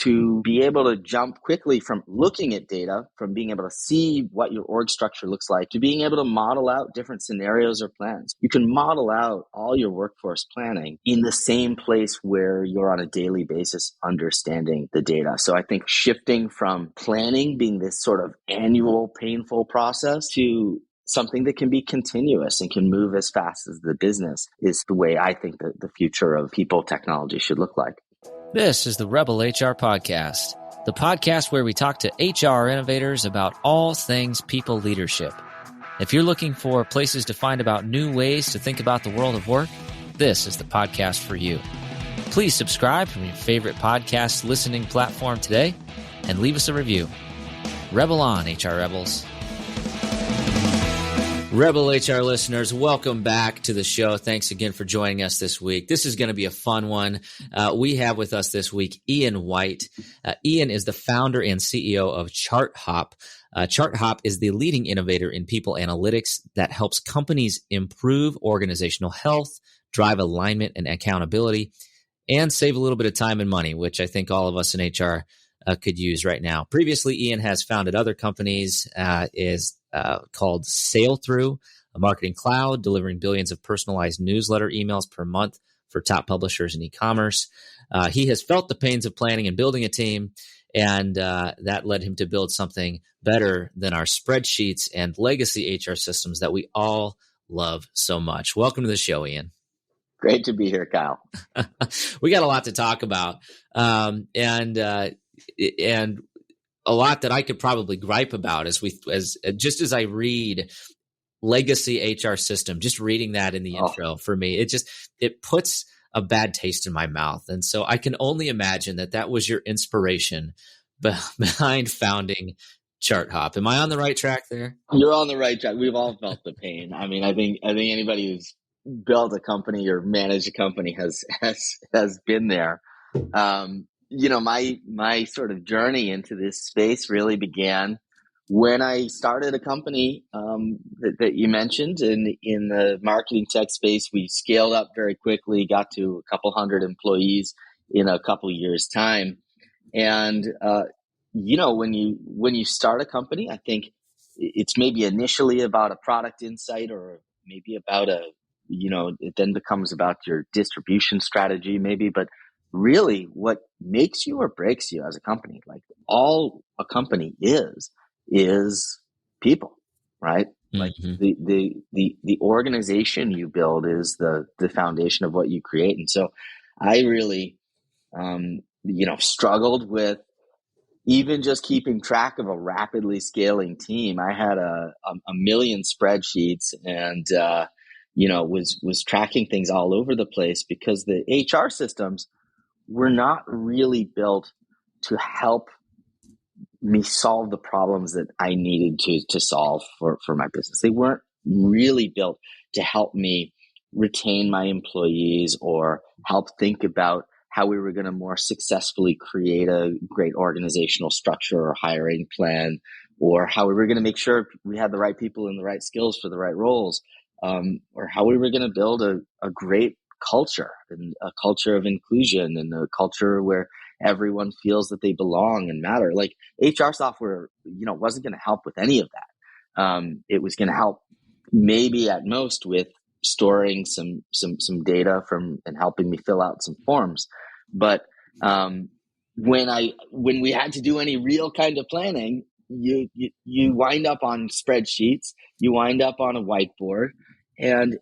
to be able to jump quickly from looking at data, from being able to see what your org structure looks like, to being able to model out different scenarios or plans. You can model out all your workforce planning in the same place where you're on a daily basis understanding the data. So I think shifting from planning being this sort of annual painful process to something that can be continuous and can move as fast as the business is the way I think that the future of people technology should look like. This is the Rebel HR Podcast, the podcast where we talk to HR innovators about all things people leadership. If you're looking for places to find about new ways to think about the world of work, this is the podcast for you. Please subscribe from your favorite podcast listening platform today and leave us a review. Rebel on, HR Rebels. Rebel HR listeners, welcome back to the show. Thanks again for joining us this week. This is going to be a fun one. We have with us this week Ian White. Ian is the founder and CEO of ChartHop. ChartHop is the leading innovator in people analytics that helps companies improve organizational health, drive alignment and accountability, and save a little bit of time and money, which I think all of us in HR could use right now. Previously, Ian has founded other companies, called Sailthrough, a marketing cloud delivering billions of personalized newsletter emails per month for top publishers in e-commerce. He has felt the pains of planning and building a team, and that led him to build something better than our spreadsheets and legacy HR systems that we all love so much. Welcome to the show, Ian. Great to be here, Kyle. We got a lot to talk about, and a lot that I could probably gripe about as I read legacy HR system, just reading that in the intro for me, it puts a bad taste in my mouth. And so I can only imagine that was your inspiration behind founding ChartHop. Am I on the right track there? You're on the right track. We've all felt the pain. I mean, I think anybody who's built a company or managed a company has been there. My sort of journey into this space really began when I started a company that you mentioned in the marketing tech space. We scaled up very quickly, got to a couple hundred employees in a couple years' time. And when you start a company, I think it's maybe initially about a product insight or maybe about it then becomes about your distribution strategy maybe, but really what makes you or breaks you as a company, like all a company is people, right? Mm-hmm. Like the organization you build is the foundation of what you create. And so I really, struggled with even just keeping track of a rapidly scaling team. I had a million spreadsheets and, was tracking things all over the place because the HR systems were not really built to help me solve the problems that I needed to solve for my business. They weren't really built to help me retain my employees or help think about how we were going to more successfully create a great organizational structure or hiring plan, or how we were going to make sure we had the right people and the right skills for the right roles, or how we were going to build a great culture and a culture of inclusion and a culture where everyone feels that they belong and matter. Like HR software, wasn't going to help with any of that. It was going to help maybe at most with storing some data and helping me fill out some forms. But when we had to do any real kind of planning, you wind up on spreadsheets, you wind up on a whiteboard, and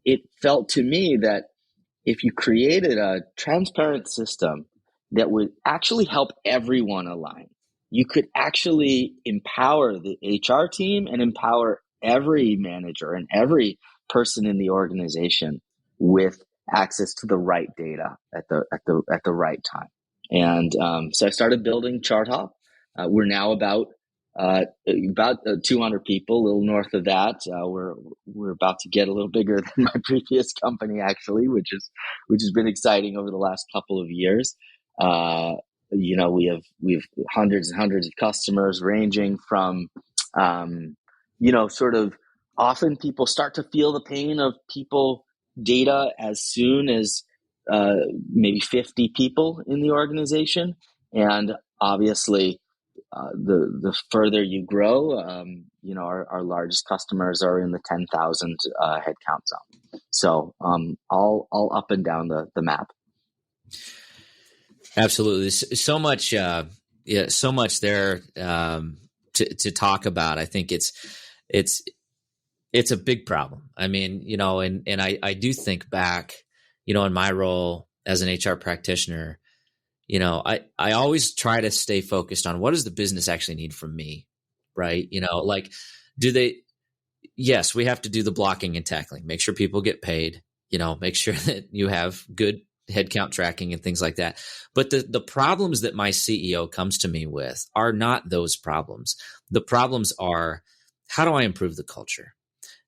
it felt to me that if you created a transparent system that would actually help everyone align, you could actually empower the HR team and empower every manager and every person in the organization with access to the right data at the right time. And so I started building ChartHop. We're now about 200 people, a little north of that. We're about to get a little bigger than my previous company, actually, which has been exciting over the last couple of years. We have hundreds and hundreds of customers, ranging from, sort of often people start to feel the pain of people data as soon as maybe 50 people in the organization. And obviously, the further you grow, our largest customers are in the 10,000 headcount zone. So all up and down the map. Absolutely, so much, so much there to talk about. I think it's a big problem. I mean, and I do think back, in my role as an HR practitioner. I always try to stay focused on what does the business actually need from me, right? Like, yes, we have to do the blocking and tackling, make sure people get paid, make sure that you have good headcount tracking and things like that. But the problems that my CEO comes to me with are not those problems. The problems are, how do I improve the culture?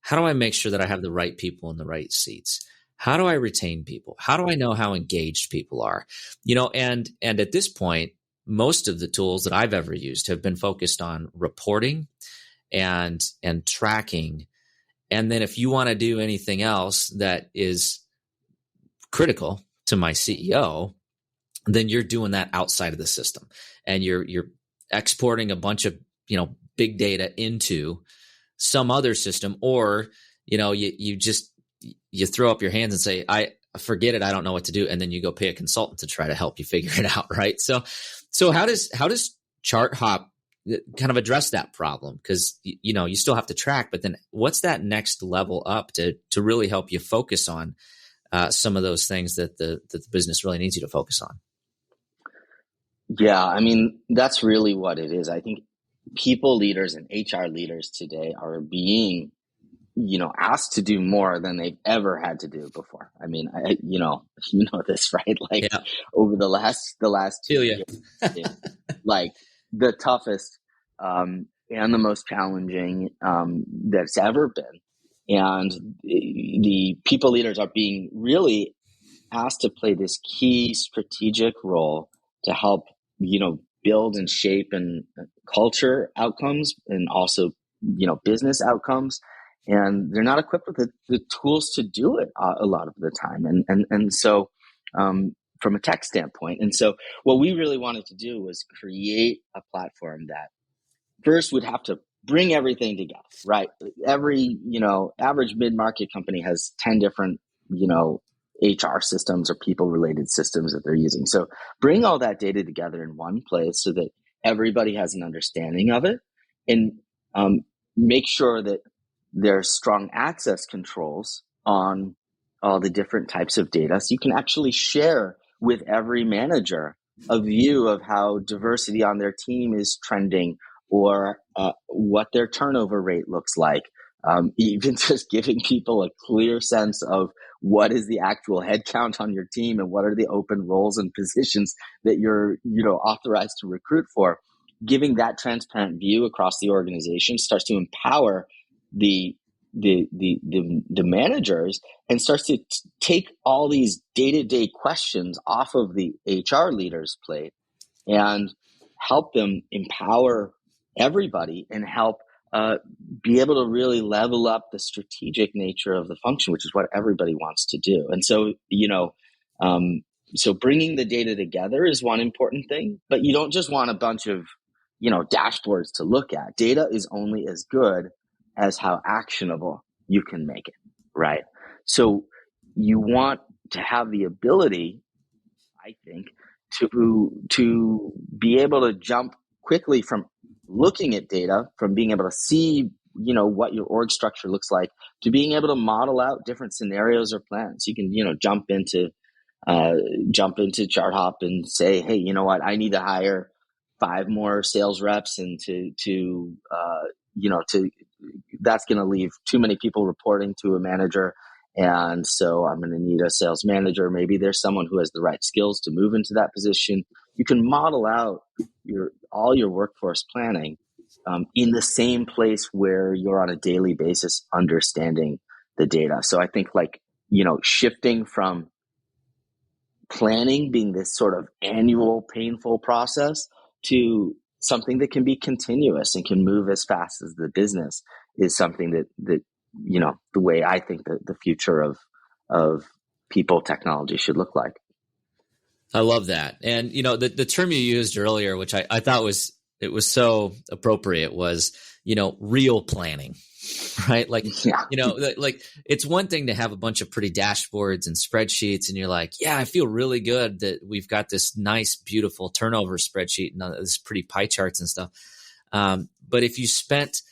How do I make sure that I have the right people in the right seats? How do I retain people? How do I know how engaged people are? And at this point, most of the tools that I've ever used have been focused on reporting and tracking. And then if you want to do anything else that is critical to my CEO, then you're doing that outside of the system, and you're exporting a bunch of big data into some other system, or you throw up your hands and say, I forget it, I don't know what to do, and then you go pay a consultant to try to help you figure it out, right? So how does ChartHop kind of address that problem? Because you still have to track, but then what's that next level up to really help you focus on some of those things that the business really needs you to focus on? Yeah, I mean, that's really what it is. I think people leaders and HR leaders today are being asked to do more than they've ever had to do before. I mean, you know this, right? Like, yeah. Over the last 2 years, like the toughest and the most challenging that's ever been. And the people leaders are being really asked to play this key strategic role to help, build and shape and culture outcomes, and also, business outcomes. And they're not equipped with the tools to do it a lot of the time. And so from a tech standpoint. And so what we really wanted to do was create a platform that first would have to bring everything together, right? Every, average mid-market company has 10 different, HR systems or people related systems that they're using. So bring all that data together in one place so that everybody has an understanding of it, and make sure that there's strong access controls on all the different types of data. So you can actually share with every manager a view of how diversity on their team is trending, or what their turnover rate looks like. Even just giving people a clear sense of what is the actual headcount on your team and what are the open roles and positions that you're, authorized to recruit for. Giving that transparent view across the organization starts to empower the managers, and starts to take all these day-to-day questions off of the HR leaders' plate and help them empower everybody and help be able to really level up the strategic nature of the function, which is what everybody wants to do. And so, so bringing the data together is one important thing, but you don't just want a bunch of, dashboards to look at. Data is only as good as how actionable you can make it, right? So you want to have the ability, I think, to be able to jump quickly from looking at data, from being able to see, what your org structure looks like, to being able to model out different scenarios or plans. You can, jump into ChartHop and say, hey, you know what, I need to hire 5 more sales reps, and that's going to leave too many people reporting to a manager. And so I'm going to need a sales manager. Maybe there's someone who has the right skills to move into that position. You can model out all your workforce planning in the same place where you're on a daily basis understanding the data. So I think, shifting from planning being this sort of annual painful process to something that can be continuous and can move as fast as the business is something that the way I think that the future of people technology should look like. I love that. And, the term you used earlier, which I thought was so appropriate, was, real planning, right? Like, Yeah. like it's one thing to have a bunch of pretty dashboards and spreadsheets, and you're like, yeah, I feel really good that we've got this nice, beautiful turnover spreadsheet and this pretty pie charts and stuff. But if you spent,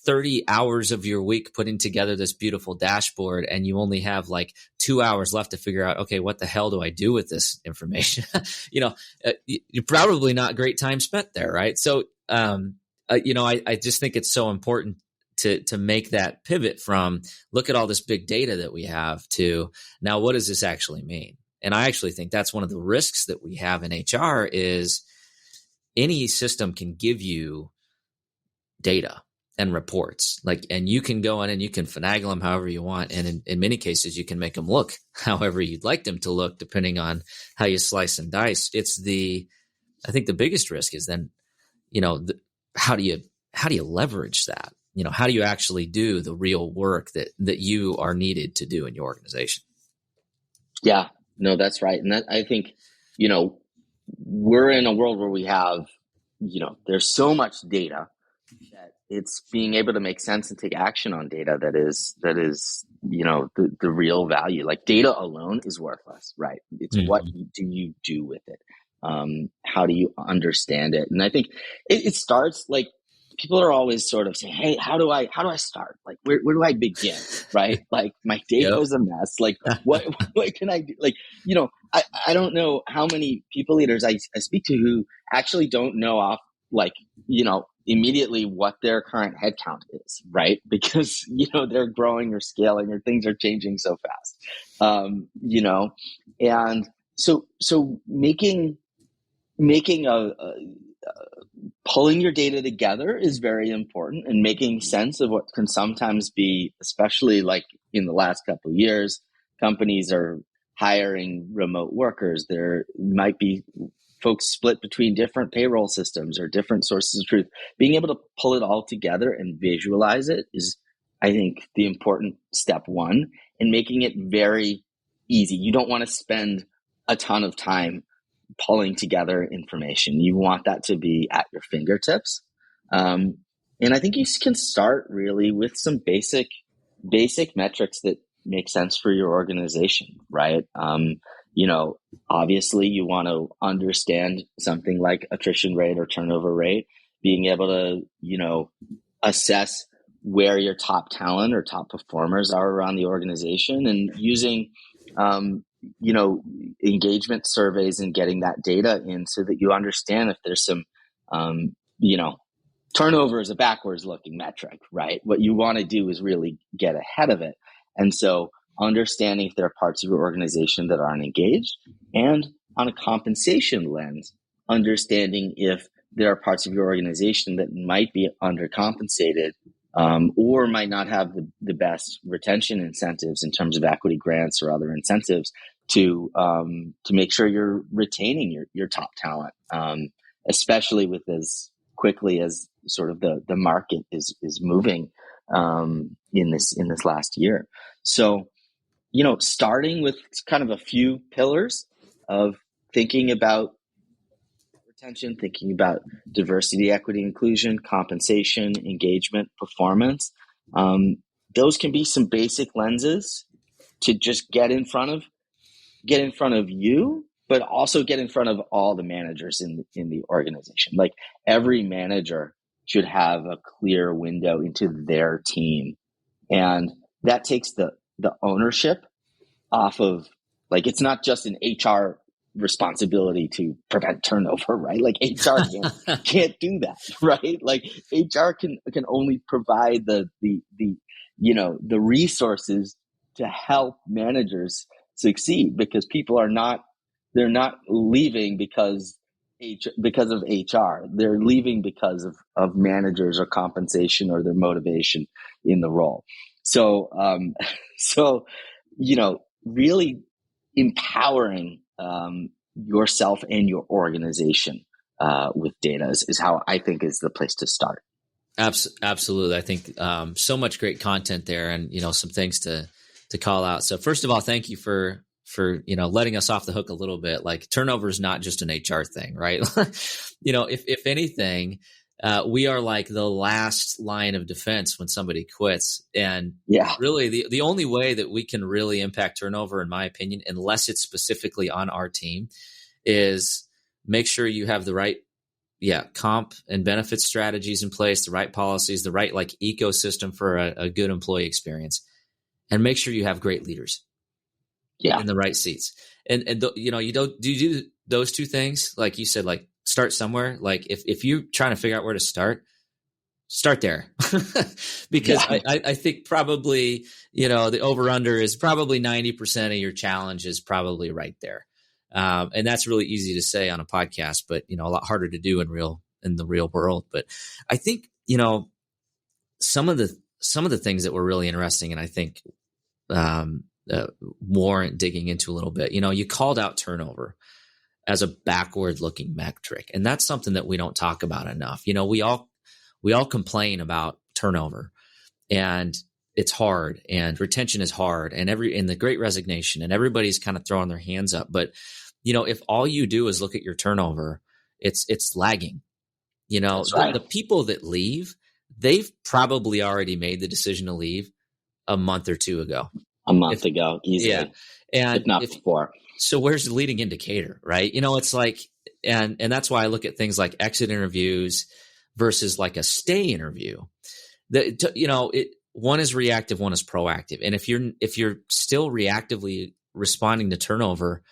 30 hours of your week putting together this beautiful dashboard, and you only have like 2 hours left to figure out, okay, what the hell do I do with this information? You're probably not great time spent there. Right. So, I just think it's so important to make that pivot from look at all this big data that we have to now, what does this actually mean? And I actually think that's one of the risks that we have in HR is any system can give you data and reports, and you can go in and you can finagle them however you want. And in many cases, you can make them look however you'd like them to look, depending on how you slice and dice. I think the biggest risk is then, how do you leverage that? How do you actually do the real work that you are needed to do in your organization? Yeah, no, that's right. And I think, we're in a world where we have, there's so much data that it's being able to make sense and take action on data that is, the real value. Like data alone is worthless, right? It's what do you do with it? How do you understand it? And I think it starts like people are always sort of saying, hey, how do I start? Like, where do I begin? Right? Like my data is a mess. Like what can I do? Like, I don't know how many people leaders I speak to who actually don't know off, like, immediately what their current headcount is, right? Because, they're growing or scaling or things are changing so fast. And so making pulling your data together is very important, and making sense of what can sometimes be, especially like in the last couple of years, companies are hiring remote workers. There might be folks split between different payroll systems or different sources of truth. Being able to pull it all together and visualize it is, I think, the important step one, and making it very easy. You don't want to spend a ton of time pulling together information. You want that to be at your fingertips. And I think you can start really with some basic metrics that make sense for your organization, right? Obviously you want to understand something like attrition rate or turnover rate, being able to, assess where your top talent or top performers are around the organization, and using, engagement surveys and getting that data in so that you understand if there's some, turnover is a backwards looking metric, right? What you want to do is really get ahead of it. And so understanding if there are parts of your organization that aren't engaged, and on a compensation lens, understanding if there are parts of your organization that might be undercompensated, or might not have the best retention incentives in terms of equity grants or other incentives to make sure you're retaining your top talent, especially with as quickly as sort of the market is moving in this last year. So, starting with kind of a few pillars of thinking about retention, thinking about diversity, equity, inclusion, compensation, engagement, performance. Those can be some basic lenses to just get in front of you, but also get in front of all the managers in the organization. Like every manager should have a clear window into their team, and that takes the ownership off of, like, it's not just an HR responsibility to prevent turnover, right? Like HR can't do that, right? Like HR can only provide the resources to help managers succeed, because people they're not leaving because of HR. They're leaving because of managers or compensation or their motivation in the role. So, really empowering yourself and your organization with data is how I think is the place to start. Absolutely. I think so much great content there, and some things to call out. So first of all, thank you for letting us off the hook a little bit. Like turnover is not just an HR thing, right? If anything, we are like the last line of defense when somebody quits. And really the only way that we can really impact turnover, in my opinion, unless it's specifically on our team, is make sure you have the right comp and benefit strategies in place, the right policies, the right like ecosystem for a good employee experience, and make sure you have great leaders in the right seats. And you do those two things, like you said, like start somewhere. Like if you're trying to figure out where to start there. Because I think probably, the over under is probably 90% of your challenge is probably right there. And that's really easy to say on a podcast, but a lot harder to do in the real world. But I think, some of the things that were really interesting, and I think warrant digging into a little bit. You called out turnover as a backward looking metric, and that's something that we don't talk about enough. We all complain about turnover, and it's hard, and retention is hard, and the Great Resignation, and everybody's kind of throwing their hands up. But if all you do is look at your turnover, it's lagging. That's right. The people that leave, they've probably already made the decision to leave a month or two ago. Easily. Yeah. And if not before. So where's the leading indicator, right? It's like, and that's why I look at things like exit interviews versus like a stay interview. One is reactive, one is proactive. And if you're still reactively responding to turnover,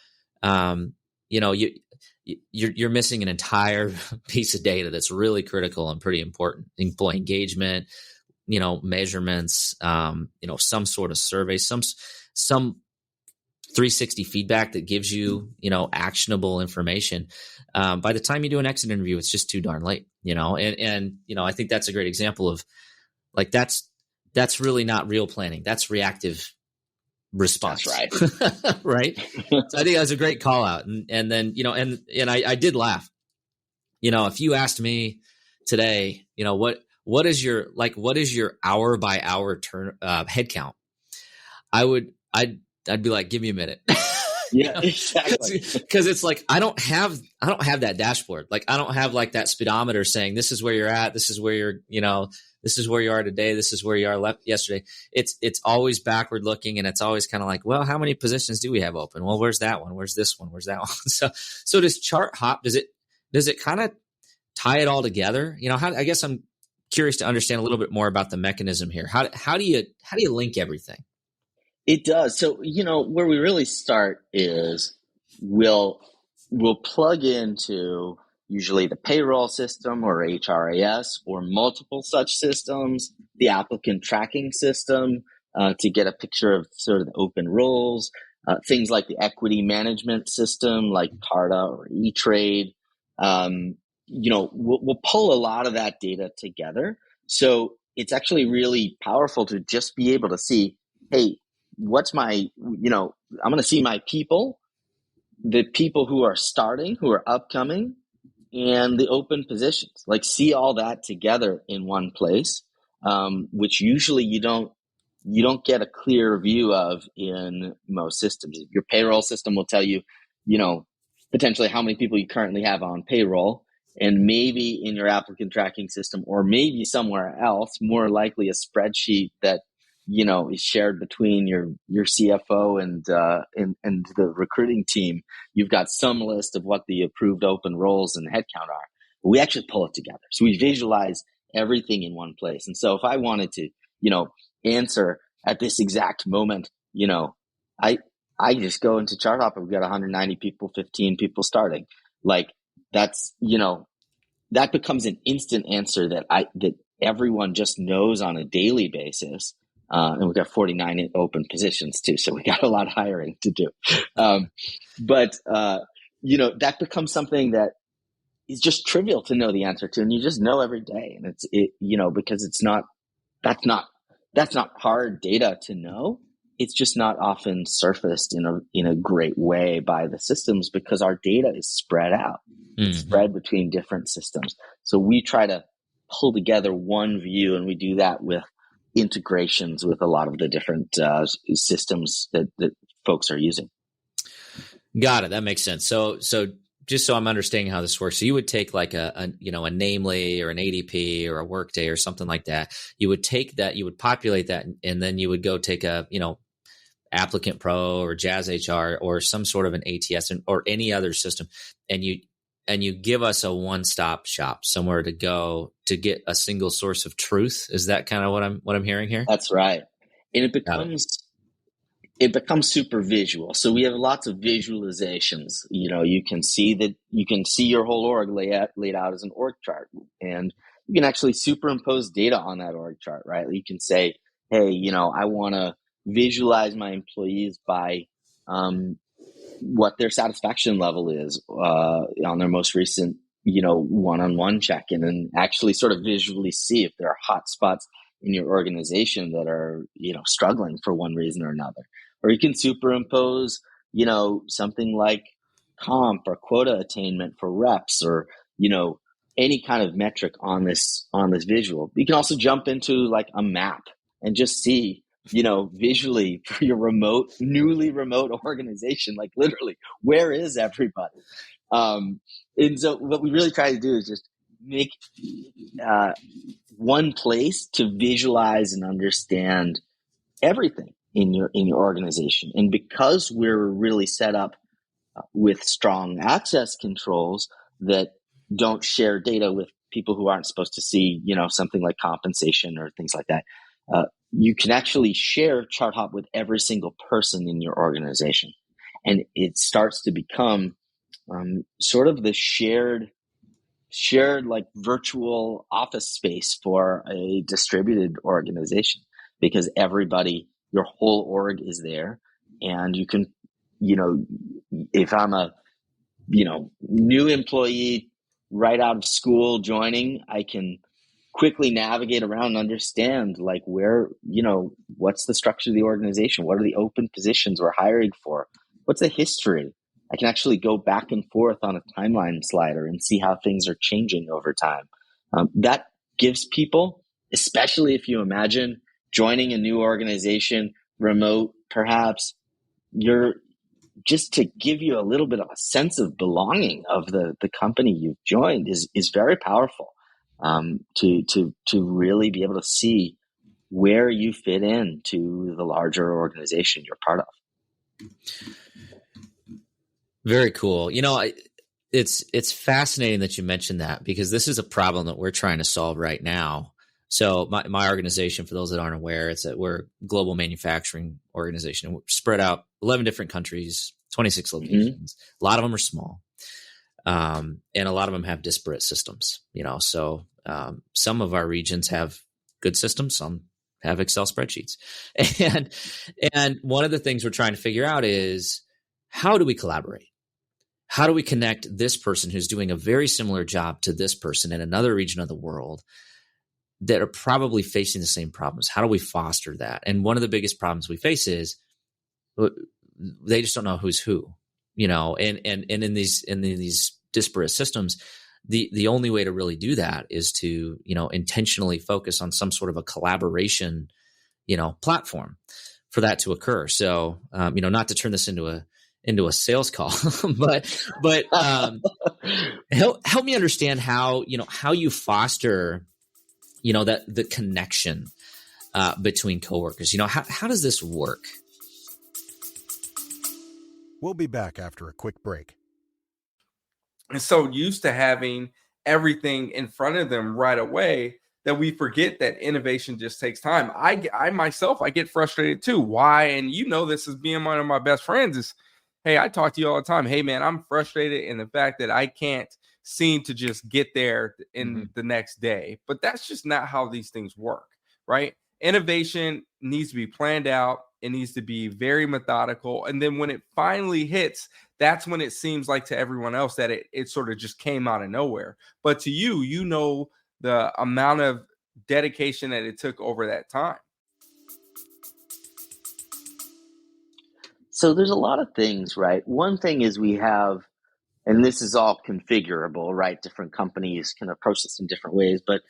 you're missing an entire piece of data that's really critical and pretty important. Employee engagement, measurements, some sort of survey, some 360 feedback that gives you, actionable information. By the time you do an exit interview, it's just too darn late, and I think that's a great example of like, that's really not real planning. That's reactive response. That's right. Right. So I think that's a great call out. And then, and I did laugh, if you asked me today, what is your hour by hour head count? I'd be like, give me a minute. Yeah, exactly. Because it's like, I don't have that dashboard. Like, I don't have like that speedometer saying this is where you're at. This is where this is where you are today. This is where you are left yesterday. It's always backward looking, and it's always kind of like, well, how many positions do we have open? Well, where's that one? Where's this one? Where's that one? So does chart hop? Does it kind of tie it all together? I guess I'm curious to understand a little bit more about the mechanism here. How do you link everything? It does. So, where we really start is we'll plug into usually the payroll system or HRIS or multiple such systems, the applicant tracking system to get a picture of sort of the open roles, things like the equity management system like Carta or E-Trade. We'll pull a lot of that data together. So it's actually really powerful to just be able to see, hey, what's my, I'm going to see my people, the people who are starting, who are upcoming, and the open positions, like see all that together in one place, which usually you don't get a clear view of in most systems. Your payroll system will tell you, potentially how many people you currently have on payroll, and maybe in your applicant tracking system, or maybe somewhere else, more likely a spreadsheet that is shared between your CFO and the recruiting team. You've got some list of what the approved open roles and headcount are. But we actually pull it together, so we visualize everything in one place. And so if I wanted to, answer at this exact moment, I just go into ChartHop and we've got 190 people, 15 people starting. Like that's that becomes an instant answer that everyone just knows on a daily basis. And we've got 49 open positions too. So we got a lot of hiring to do. But that becomes something that is just trivial to know the answer to. And you just know every day. And because that's not hard data to know. It's just not often surfaced in a great way by the systems because our data is spread out, it's spread between different systems. So we try to pull together one view, and we do that with integrations with a lot of the different systems that folks are using. Got it. That makes sense. So just so I'm understanding how this works, so you would take like a Namely or an ADP or a Workday or something like that. You would take that, you would populate that, and then you would go take a Applicant Pro or Jazz HR or some sort of an ATS or any other system, and you give us a one-stop shop, somewhere to go to get a single source of truth. Is that kind of what I'm hearing here? That's right. And Got it becomes super visual. So we have lots of visualizations. You can see your whole org laid out as an org chart, and you can actually superimpose data on that org chart, right? You can say, hey, I want to visualize my employees by what their satisfaction level is on their most recent, one-on-one check-in, and actually sort of visually see if there are hot spots in your organization that are, struggling for one reason or another. Or you can superimpose, something like comp or quota attainment for reps, or, any kind of metric on this visual. You can also jump into like a map and just see, visually for your newly remote organization, like literally, where is everybody? And so what we really try to do is just make one place to visualize and understand everything in your organization. And because we're really set up with strong access controls that don't share data with people who aren't supposed to see, something like compensation or things like that, you can actually share ChartHop with every single person in your organization. And it starts to become sort of the shared like virtual office space for a distributed organization, because everybody, your whole org is there. And you can, if I'm a, new employee right out of school joining, I can quickly navigate around and understand like where, what's the structure of the organization? What are the open positions we're hiring for? What's the history? I can actually go back and forth on a timeline slider and see how things are changing over time. That gives people, especially if you imagine joining a new organization, remote, perhaps, just to give you a little bit of a sense of belonging of the company you've joined is very powerful. To really be able to see where you fit into the larger organization you're part of. Very cool. It's fascinating that you mentioned that, because this is a problem that we're trying to solve right now. So my organization, for those that aren't aware, we're a global manufacturing organization. We're spread out 11 different countries, 26 locations. Mm-hmm. A lot of them are small. And a lot of them have disparate systems, so some of our regions have good systems, some have Excel spreadsheets. And one of the things we're trying to figure out is, how do we collaborate? How do we connect this person who's doing a very similar job to this person in another region of the world that are probably facing the same problems? How do we foster that? And one of the biggest problems we face is they just don't know who's who, and in these disparate systems, the only way to really do that is to, intentionally focus on some sort of a collaboration, platform for that to occur. So, not to turn this into a sales call, but help me understand how you foster, that the connection between coworkers. How does this work? We'll be back after a quick break. And so used to having everything in front of them right away that we forget that innovation just takes time. I myself, I get frustrated too. Why? And this as being one of my best friends is, hey, I talk to you all the time. Hey, man, I'm frustrated in the fact that I can't seem to just get there in the next day. But that's just not how these things work, right? Innovation needs to be planned out. It needs to be very methodical. And then when it finally hits, that's when it seems like to everyone else that it sort of just came out of nowhere. But to you, the amount of dedication that it took over that time. So there's a lot of things, right? One thing is we have, and this is all configurable, right? Different companies can approach this in different ways, but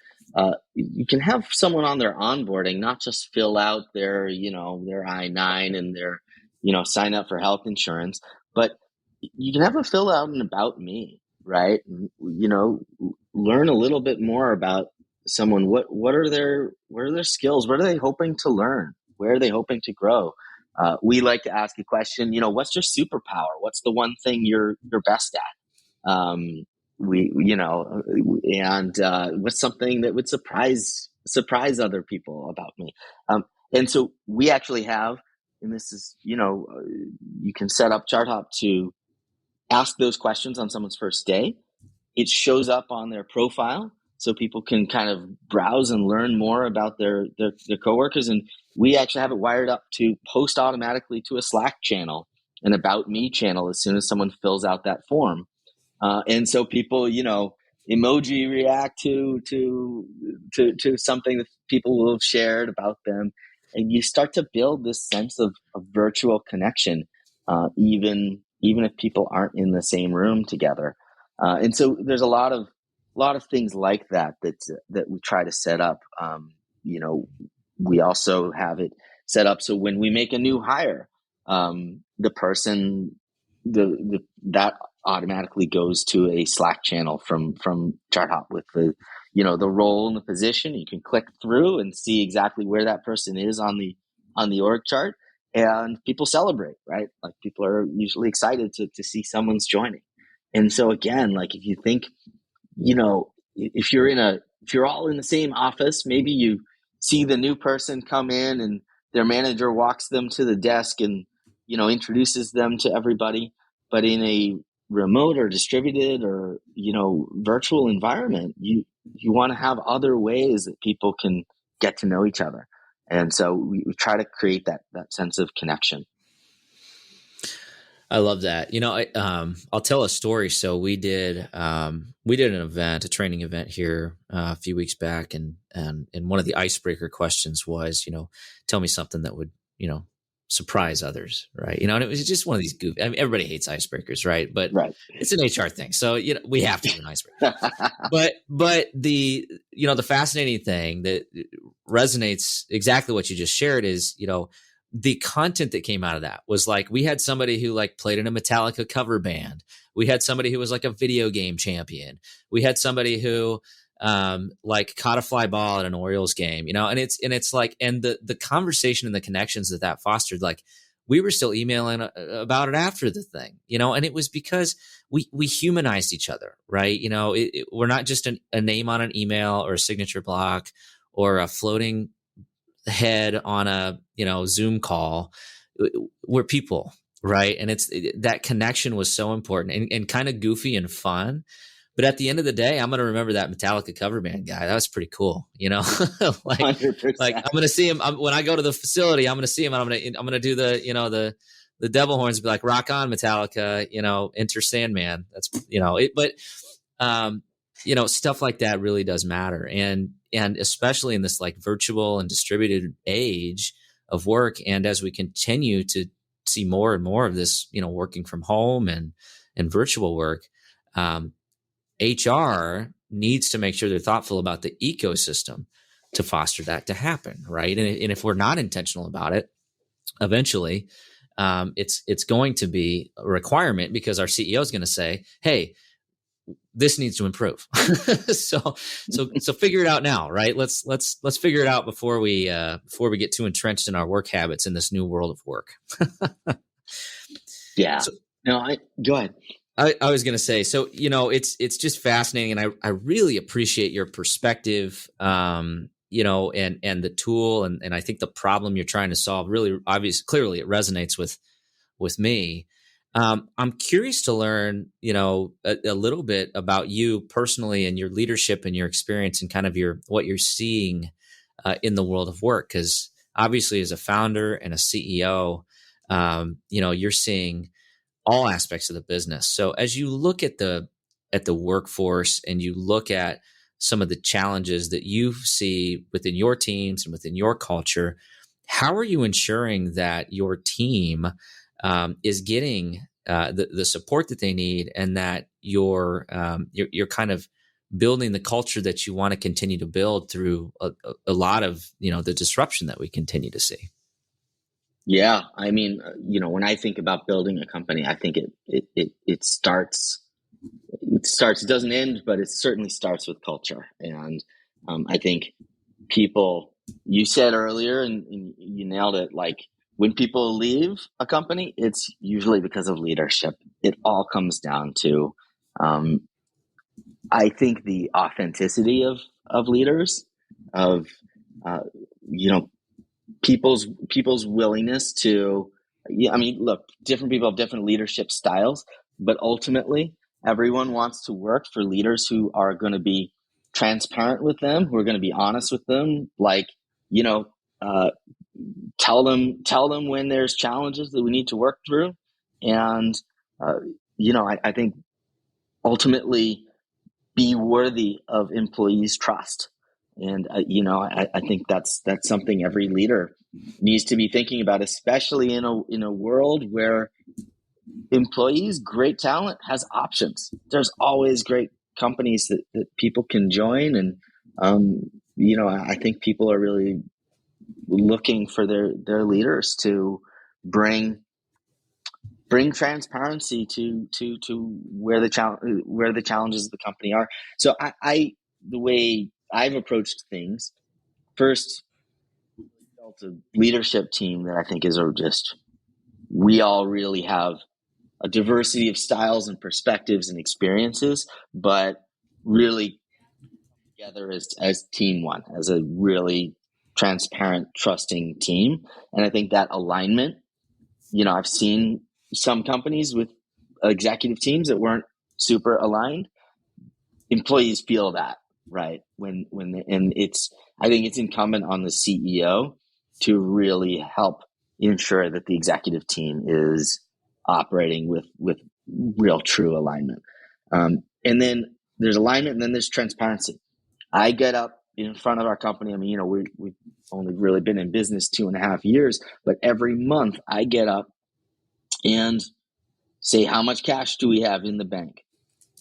you can have someone on their onboarding not just fill out their I-9 and their, sign up for health insurance, but you can have a fill out and about me, right? Learn a little bit more about someone. What are their skills? What are they hoping to learn? Where are they hoping to grow? We like to ask a question, what's your superpower? What's the one thing you're best at? And what's something that would surprise other people about me? And so we actually have, and this is, you can set up ChartHop to ask those questions on someone's first day. It shows up on their profile so people can kind of browse and learn more about their coworkers. And we actually have it wired up to post automatically to a Slack channel, an About Me channel, as soon as someone fills out that form. And so people, emoji react to something that people will have shared about them. And you start to build this sense of virtual connection, even if people aren't in the same room together. And so there's a lot of things like that we try to set up. We also have it set up so when we make a new hire, the person that automatically goes to a Slack channel from ChartHop with the role and the position. You can click through and see exactly where that person is on the org chart, and people celebrate, right? Like, people are usually excited to see someone's joining. And so again, like, if you think, if you're all in the same office, maybe you see the new person come in and their manager walks them to the desk and introduces them to everybody. But in a remote or distributed or virtual environment, you want to have other ways that people can get to know each other. And so we try to create that sense of connection. I love that. I'll tell a story. So we did an event, a training event here a few weeks back, and one of the icebreaker questions was, tell me something that would, surprise others, right? And it was just one of these goofy. I mean, everybody hates icebreakers, right? But right. It's an HR thing, so we have to do an icebreaker. but the the fascinating thing that resonates exactly what you just shared is the content that came out of that was like, we had somebody who like played in a Metallica cover band. We had somebody who was like a video game champion. We had somebody who like caught a fly ball at an Orioles game, and it's like, and the conversation and the connections that fostered, like, we were still emailing about it after the thing, and it was because we humanized each other, right? We're not just a name on an email or a signature block or a floating head on a Zoom call. We're people, right? And it's that connection was so important and kind of goofy and fun. But at the end of the day, I'm going to remember that Metallica cover band guy. That was pretty cool, like 100%. Like I'm going to see him when I go to the facility. I'm going to see him, and I'm going to do the devil horns, and be like, "Rock on, Metallica!" Enter Sandman. That's it. But stuff like that really does matter, and especially in this like virtual and distributed age of work, and as we continue to see more and more of this, working from home and virtual work. HR needs to make sure they're thoughtful about the ecosystem to foster that to happen, right? And if we're not intentional about it, eventually, it's going to be a requirement, because our CEO is going to say, "Hey, this needs to improve." so figure it out now, right? Let's figure it out before we get too entrenched in our work habits in this new world of work. Yeah. So, go ahead. I was going to say, so, it's just fascinating. And I really appreciate your perspective, and the tool. And I think the problem you're trying to solve really clearly it resonates with me. I'm curious to learn, a little bit about you personally and your leadership and your experience and kind of what you're seeing in the world of work. Because obviously, as a founder and a CEO, you're seeing all aspects of the business. So as you look at the workforce and you look at some of the challenges that you see within your teams and within your culture, how are you ensuring that your team is getting the support that they need, and that you're kind of building the culture that you want to continue to build through a lot of the disruption that we continue to see? Yeah, I mean, when I think about building a company, I think it starts, it doesn't end, but it certainly starts with culture. And I think people, you said earlier, and you nailed it, like when people leave a company, it's usually because of leadership. It all comes down to, um, I think, the authenticity of leaders, of uh, you know people's willingness to, yeah, I mean, look, different people have different leadership styles, but ultimately everyone wants to work for leaders who are going to be transparent with them, who are going to be honest with them, like, you know uh, tell them when there's challenges that we need to work through. And uh, I think ultimately be worthy of employees' trust. And I think that's something every leader needs to be thinking about, especially in a world where employees, great talent has options. There's always great companies that people can join, and I think people are really looking for their leaders to bring transparency to where the challenges of the company are. So I the way I've approached things, first built a leadership team that I think we all really have a diversity of styles and perspectives and experiences, but really together as team one, as a really transparent, trusting team. And I think that alignment, I've seen some companies with executive teams that weren't super aligned. Employees feel that, right? And I think it's incumbent on the CEO to really help ensure that the executive team is operating with real true alignment. And then there's alignment, and then there's transparency. I get up in front of our company. I mean, we've only really been in business 2.5 years, but every month I get up and say, how much cash do we have in the bank?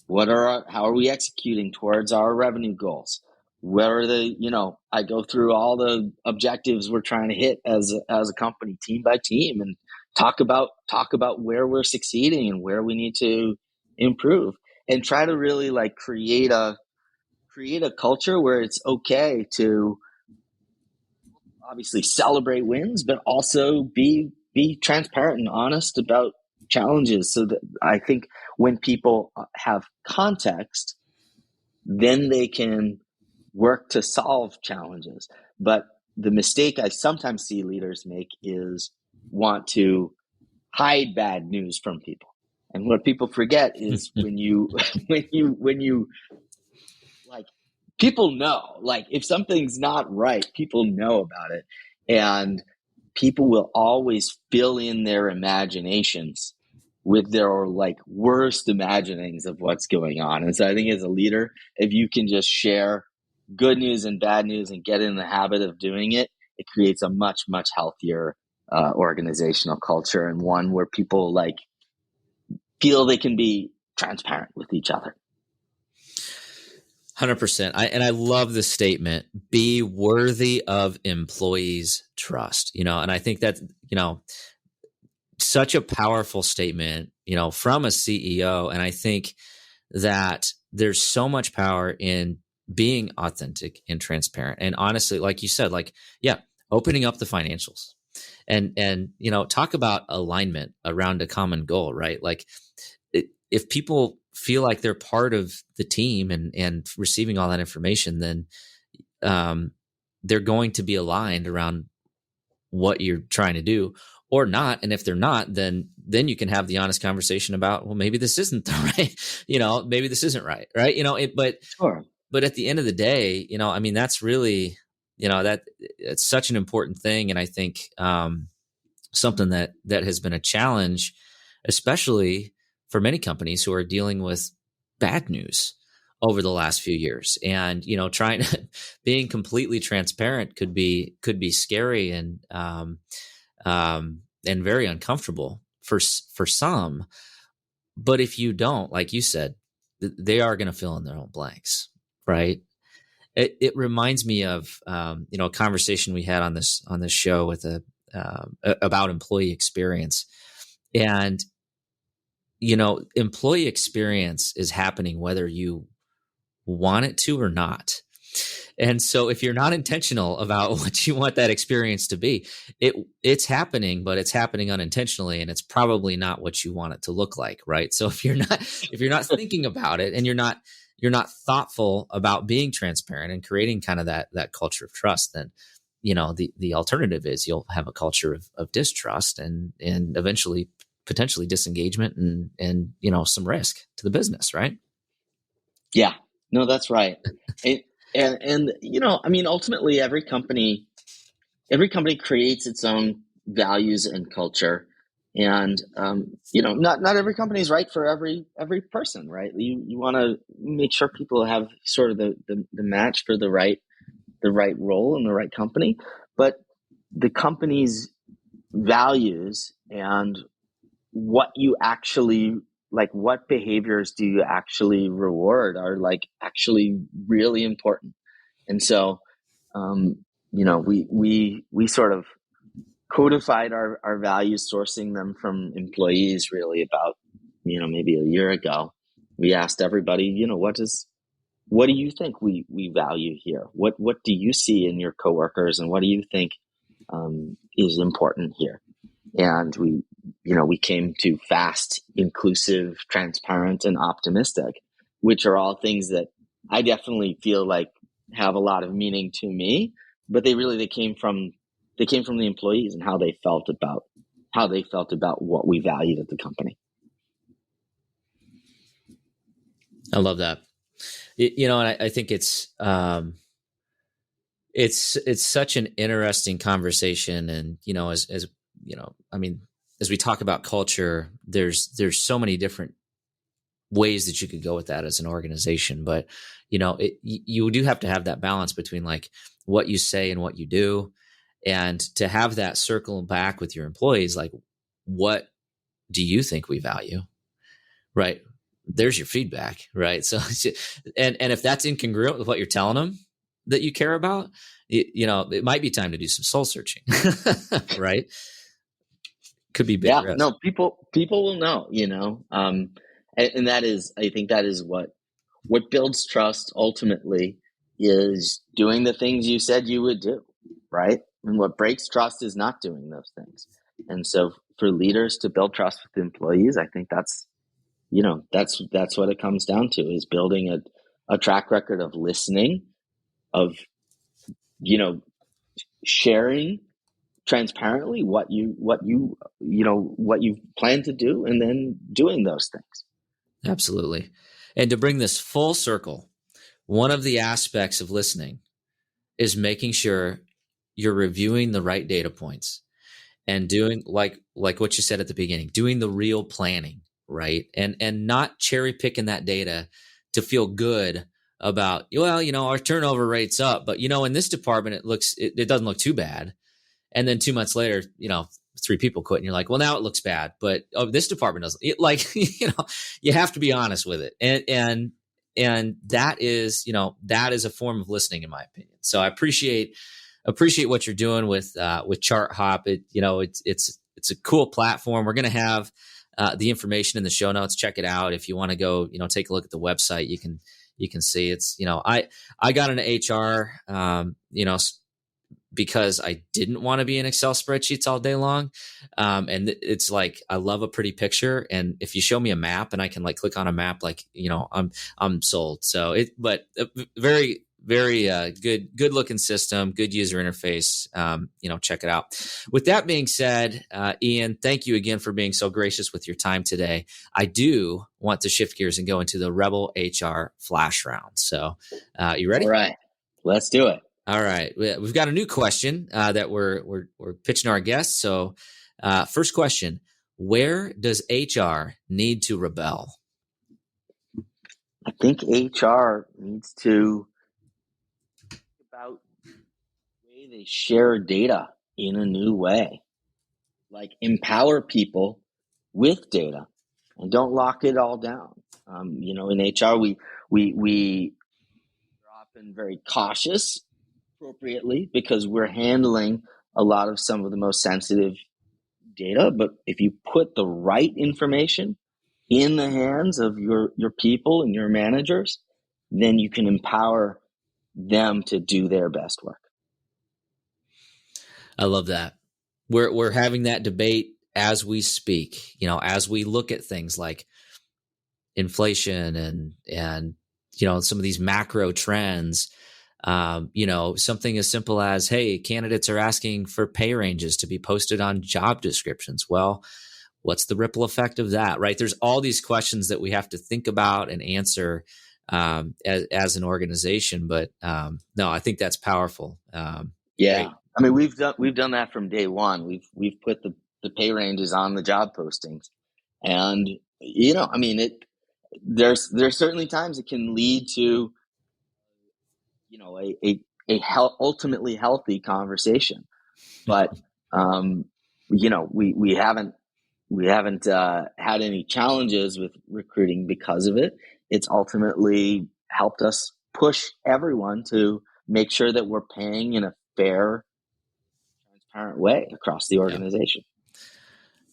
How are we executing towards our revenue goals? Where are I go through all the objectives we're trying to hit as a company, team by team, and talk about where we're succeeding and where we need to improve, and try to really like create a culture where it's okay to obviously celebrate wins, but also be transparent and honest about challenges. So that I think when people have context, then they can work to solve challenges. But the mistake I sometimes see leaders make is want to hide bad news from people. And what people forget is when you like, people know, like, if something's not right, people know about it. And people will always fill in their imaginations with their like worst imaginings of what's going on. And so I think as a leader, if you can just share good news and bad news and get in the habit of doing it, it creates a much, much healthier organizational culture, and one where people like feel they can be transparent with each other. 100%. I love the statement, be worthy of employees' trust, and I think that, such a powerful statement, from a CEO. And I think that there's so much power in being authentic and transparent. And honestly, like you said, like, yeah, opening up the financials and, talk about alignment around a common goal, right? Like if people feel like they're part of the team and receiving all that information, then they're going to be aligned around what you're trying to do or not. And if they're not, then you can have the honest conversation about, well, maybe this isn't the right, maybe this isn't right. Right. Sure. But at the end of the day, I mean, that's really, that it's such an important thing. And I think something that has been a challenge, especially for many companies who are dealing with bad news over the last few years. And, trying to being completely transparent could be scary and very uncomfortable for some. But if you don't, like you said, they are going to fill in their own blanks, right? It reminds me of a conversation we had on this show with a about employee experience. And, employee experience is happening whether you want it to or not. And so if you're not intentional about what you want that experience to be, it's happening, but it's happening unintentionally, and it's probably not what you want it to look like, right? So if you're not thinking about it, and you're not thoughtful about being transparent and creating kind of that culture of trust, then the alternative is you'll have a culture of distrust and eventually potentially disengagement and some risk to the business, right? Yeah, no, that's right. And I mean, ultimately every company creates its own values and culture. And, not every company is right for every person, right? You want to make sure people have sort of the match for the right role in the right company, but the company's values and what you actually what behaviors do you actually reward are actually really important. And so, we sort of codified our values, sourcing them from employees really about, maybe a year ago. We asked everybody, what do you think we value here? What do you see in your coworkers, and what do you think is important here? And we came to fast, inclusive, transparent, and optimistic, which are all things that I definitely feel like have a lot of meaning to me, but they came from the employees and how they felt about what we valued at the company. I love that. And I think it's such an interesting conversation. And, as we talk about culture, there's so many different ways that you could go with that as an organization. But, you do have to have that balance between what you say and what you do, and to have that circle back with your employees. What do you think we value? Right. There's your feedback. Right. So, and if that's incongruent with what you're telling them that you care about, it might be time to do some soul searching. Right. Could be big. Yeah, risk. no, people will know, and I think that is what builds trust ultimately, is doing the things you said you would do, right? And what breaks trust is not doing those things. And so for leaders to build trust with employees, I think that's what it comes down to, is building a track record of listening, of, sharing transparently what you plan to do, and then doing those things. Absolutely. And to bring this full circle, one of the aspects of listening is making sure you're reviewing the right data points and doing like what you said at the beginning, doing the real planning, right? And not cherry picking that data to feel good about, our turnover rate's up, but in this department, it doesn't look too bad. And then 2 months later, 3 people quit, and you're like, well, now it looks bad, but this department doesn't. You have to be honest with it. And that is a form of listening, in my opinion. So I appreciate what you're doing with Chart Hop. It's a cool platform. We're going to have the information in the show notes. Check it out. If you want to go, take a look at the website, you can see it's, I got into HR, because I didn't want to be in Excel spreadsheets all day long. And it's I love a pretty picture. And if you show me a map and I can click on a map, I'm sold. So but a very, very good looking system, good user interface. Check it out. With that being said, Ian, thank you again for being so gracious with your time today. I do want to shift gears and go into the Rebel HR Flash Round. So you ready? All right, let's do it. All right. We've got a new question that we're pitching to our guests. So first question, where does HR need to rebel? I think HR needs to think about the way they share data in a new way. Empower people with data and don't lock it all down. In HR, we are often very cautious, appropriately, because we're handling a lot of some of the most sensitive data, but if you put the right information in the hands of your people and your managers, then you can empower them to do their best work. I love that. We're having that debate as we speak, as we look at things like inflation and some of these macro trends. Something as simple as, hey, candidates are asking for pay ranges to be posted on job descriptions. Well, what's the ripple effect of that, right? There's all these questions that we have to think about and answer as an organization. But no, I think that's powerful. Yeah, great. I mean, we've done that from day one. We've put the pay ranges on the job postings, and I mean, there's certainly times it can lead to ultimately healthy conversation, but we haven't had any challenges with recruiting because of it. It's ultimately helped us push everyone to make sure that we're paying in a fair, transparent way across the organization.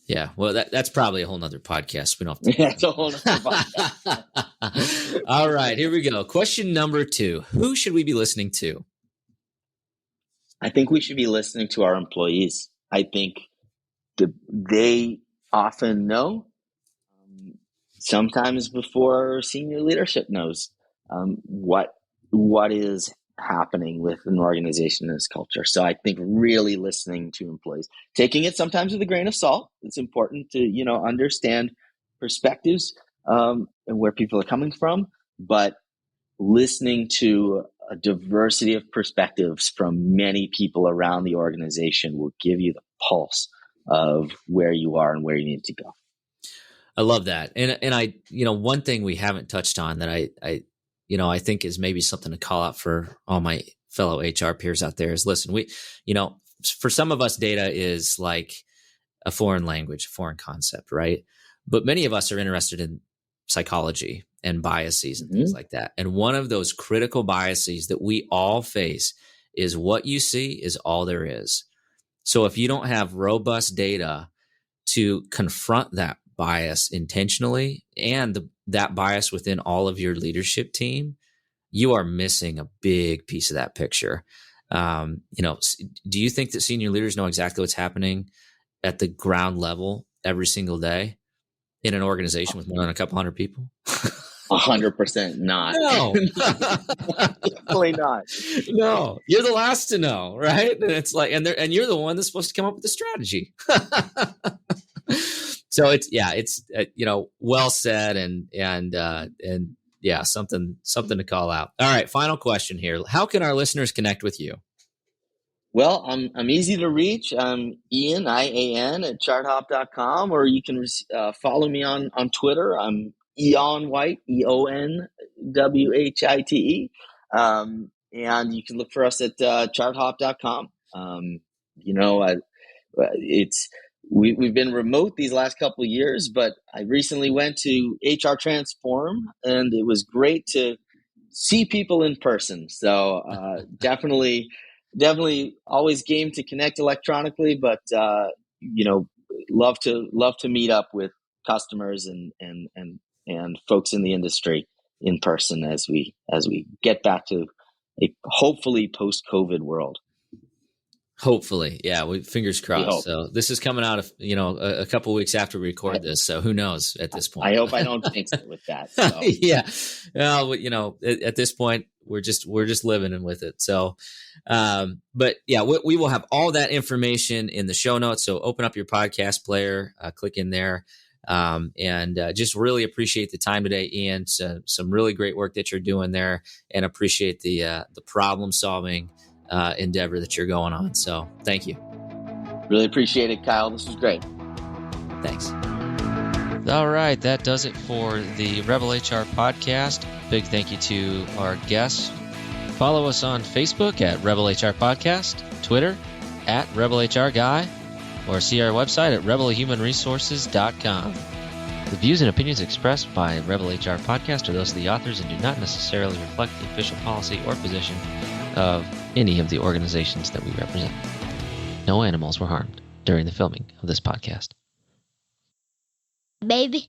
Yeah. Well, that's probably a whole nother podcast. We don't have to. That's a whole nother podcast. All right, here we go. Question number 2. Who should we be listening to? I think we should be listening to our employees. I think they often know, sometimes before senior leadership knows, what is happening with an organization and its culture. So I think really listening to employees, taking it sometimes with a grain of salt. It's important to, understand perspectives and where people are coming from, but listening to a diversity of perspectives from many people around the organization will give you the pulse of where you are and where you need to go. I love that. And I, one thing we haven't touched on that I think is maybe something to call out for all my fellow HR peers out there is, listen, for some of us, data is like a foreign language, a foreign concept, right? But many of us are interested in psychology and biases and things like that. And one of those critical biases that we all face is what you see is all there is. So if you don't have robust data to confront that bias intentionally and that bias within all of your leadership team, you are missing a big piece of that picture. Do you think that senior leaders know exactly what's happening at the ground level every single day in an organization with more than a couple hundred people? 100% not. No, definitely not. No, you're the last to know, right? And it's like, and you're the one that's supposed to come up with the strategy. So it's well said and yeah, something to call out. All right, final question here. How can our listeners connect with you? Well, I'm easy to reach. I'm Ian, IAN, at charthop.com, or you can follow me on Twitter. I'm Eon White, EONWHITE. And you can look for us at charthop.com. We've been remote these last couple of years, but I recently went to HR Transform, and it was great to see people in person. So definitely always game to connect electronically, but love to meet up with customers and folks in the industry in person as we get back to a hopefully post-COVID world. Hopefully. Yeah. Fingers crossed. So this is coming out of, a couple of weeks after we record this. So who knows at this point? I hope I don't jinx it with that. So. Yeah. Well, at this point, we're just living with it. So, but yeah, we will have all that information in the show notes. So open up your podcast player, click in there. And just really appreciate the time today, Ian. Some really great work that you're doing there, and appreciate the problem solving endeavor that you're going on. So thank you. Really appreciate it, Kyle. This was great. Thanks. All right. That does it for the Rebel HR podcast. Big thank you to our guests. Follow us on Facebook at Rebel HR Podcast, Twitter at Rebel HR Guy, or see our website at rebelhumanresources.com. The views and opinions expressed by Rebel HR Podcast are those of the authors and do not necessarily reflect the official policy or position of any of the organizations that we represent. No animals were harmed during the filming of this podcast. Baby.